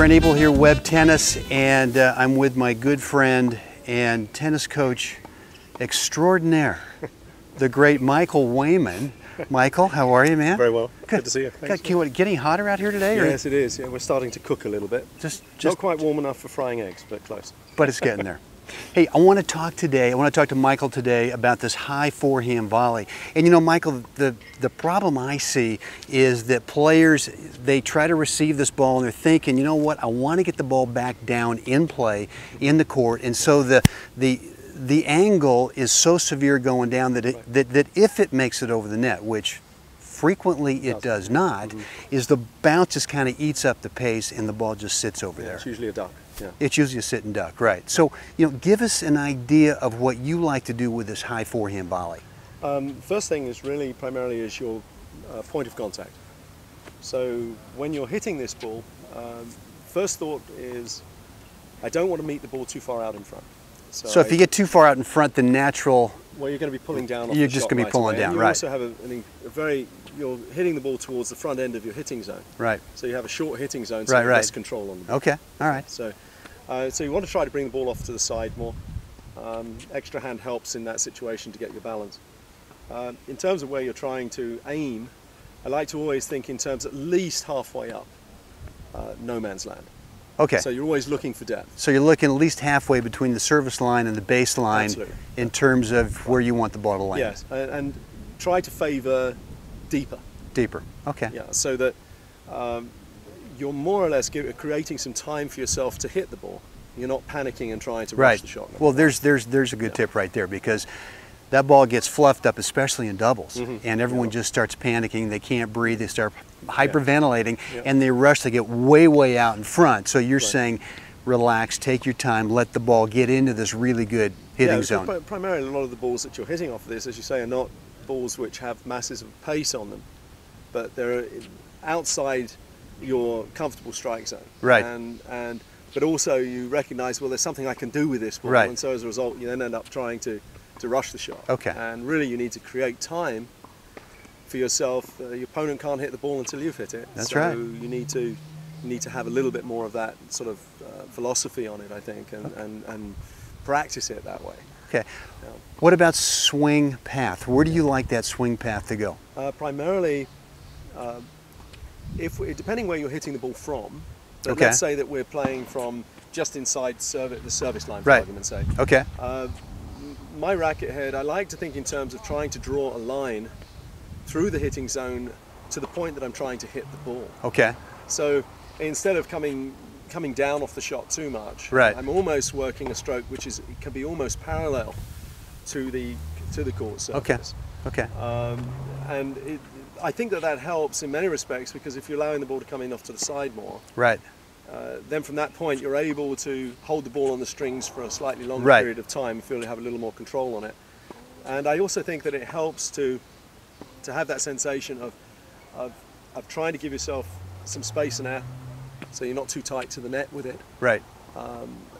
Brent Abel here, WebTennis, and I'm with my good friend and tennis coach extraordinaire, the great Michael Wayman. Michael, how are you, man? Very well. Good to see you. Thanks. Getting hotter out here today? Yes, it is. Yeah, we're starting to cook a little bit. Just not quite warm enough for frying eggs, but close. But it's getting there. Hey, I want to talk to Michael today about this high forehand volley. And you know, Michael, the problem I see is that players, they try to receive this ball and they're thinking, you know what, I want to get the ball back down in play, in the court, and so the angle is so severe going down that that if it makes it over the net, which frequently it does not, is the bounce just kind of eats up the pace and the ball just sits over there. It's usually a duck. Yeah. It's usually a sitting duck, right. So, you know, give us an idea of what you like to do with this high forehand volley. First thing is really primarily is your point of contact. So when you're hitting this ball, first thought is I don't want to meet the ball too far out in front. So if you get too far out in front, the natural... Well, you're going to be pulling down off You're the just shot going to be right pulling away. down, And you right. also have a very... You're hitting the ball towards the front end of your hitting zone. Right. So you have a short hitting zone, so right, you have right. less control on the ball. Okay, all right. So you want to try to bring the ball off to the side more. Extra hand helps in that situation to get your balance. In terms of where you're trying to aim, I like to always think in terms at least halfway up, no man's land. Okay. So you're always looking for depth. So you're looking at least halfway between the service line and the baseline. Absolutely. In terms of where you want the ball to land. Yes, and try to favour deeper. Deeper, okay. Yeah, so that you're more or less creating some time for yourself to hit the ball. You're not panicking and trying to rush the shot. Well, there's a good tip right there, because that ball gets fluffed up, especially in doubles, and everyone just starts panicking. They can't breathe. They start hyperventilating, and they rush. They get way out in front. So you're saying, relax, take your time, let the ball get into this really good hitting zone. Primarily, a lot of the balls that you're hitting off of this, as you say, are not balls which have masses of pace on them, but they're outside your comfortable strike zone. Right. But also you recognise, well, there's something I can do with this ball, and so as a result, you then end up trying to rush the shot. Okay. And really, you need to create time for yourself. Your opponent can't hit the ball until you've hit it. That's so right. You need to have a little bit more of that sort of philosophy on it, I think, and practice it that way. Okay. Yeah. What about swing path? Where do you like that swing path to go? Primarily, depending where you're hitting the ball from. But let's say that we're playing from just inside the service line, for argument's sake. Okay. My racket head, I like to think in terms of trying to draw a line through the hitting zone to the point that I'm trying to hit the ball. Okay. So instead of coming down off the shot too much, I'm almost working a stroke which can be almost parallel to the court surface. Okay. And I think that helps in many respects, because if you're allowing the ball to come in off to the side more, then from that point you're able to hold the ball on the strings for a slightly longer period of time and feel you have a little more control on it. And I also think that it helps to have that sensation of trying to give yourself some space and air, so you're not too tight to the net with it. Right.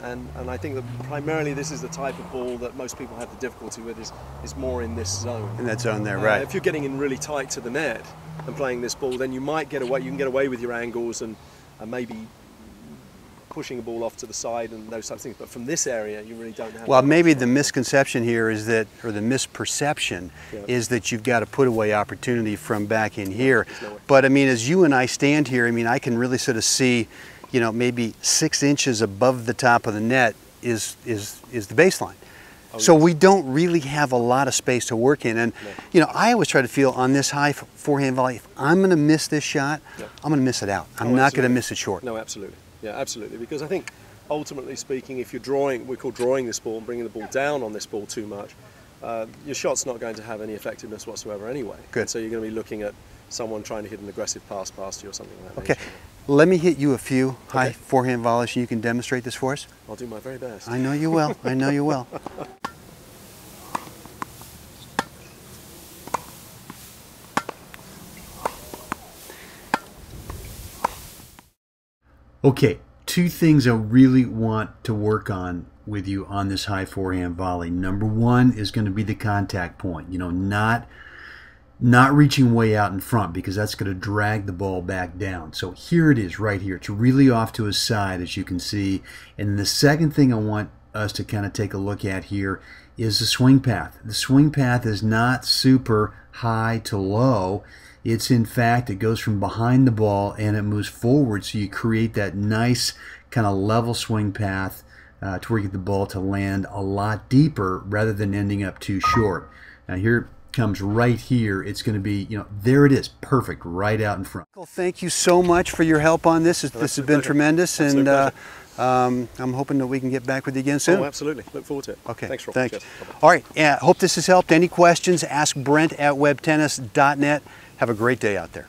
And I think that primarily this is the type of ball that most people have the difficulty with, is more in this zone. In that zone there, right. If you're getting in really tight to the net and playing this ball, then you might get away. You can get away with your angles and maybe pushing a ball off to the side and those types of things. But from this area, you really don't have. Well, maybe the misconception here is that, or the misperception, is that you've got to put away opportunity from back in here. But I mean, as you and I stand here, I mean, I can really sort of see, you know, maybe 6 inches above the top of the net is the baseline. So we don't really have a lot of space to work in. And, you know, I always try to feel on this high forehand volley, if I'm going to miss this shot, I'm going to miss it out. I'm not going to miss it short. No, absolutely. Yeah, absolutely. Because I think, ultimately speaking, if you're drawing, we call drawing this ball and bringing the ball down on this ball too much, your shot's not going to have any effectiveness whatsoever anyway. Good. And so you're going to be looking at someone trying to hit an aggressive pass past you or something like that. Okay. Let me hit you a few high forehand volleys and you can demonstrate this for us. I'll do my very best. I know you will. I know you will. Okay, two things I really want to work on with you on this high forehand volley. Number one is going to be the contact point. You know, not not reaching way out in front because that's going to drag the ball back down. So here it is right here. It's really off to his side, as you can see. And the second thing I want us to kind of take a look at here is the swing path. The swing path is not super high to low. It's, in fact, it goes from behind the ball and it moves forward, so you create that nice kind of level swing path to where you get the ball to land a lot deeper rather than ending up too short. Now here it comes right here. It's going to be, you know, there it is, perfect, right out in front. Well, thank you so much for your help on this. This has been tremendous, and I'm hoping that we can get back with you again soon. Oh, absolutely. Look forward to it. Okay. Thanks, Rob. Thanks. All right. Yeah, hope this has helped. Any questions, ask Brent at WebTennis.net. Have a great day out there.